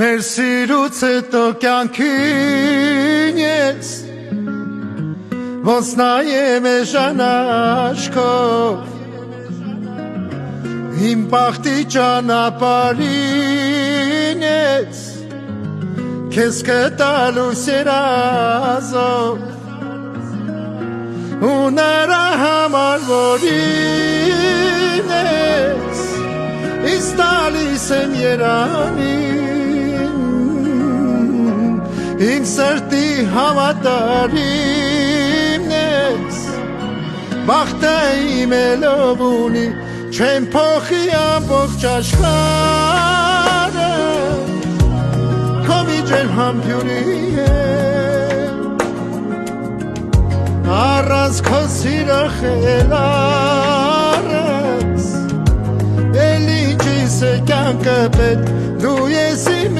Մեր սիրուց հետո կյանքին ես ոնց նայեմ էժան աչքով իմ բախտի ճանապարհին ես քեզ կտալու սերազով ու նրա համար որին ես ինձ տալիս եմ երանին իմ սրտի հավատարիմն ես բախտը իմ էլով ունի չեմ փոխի ամբողջ աշխարհը քո միջել համբյուրի առանց քո սիրո խելարս էլի ինչիս է կյանքը պետք դու ես իմ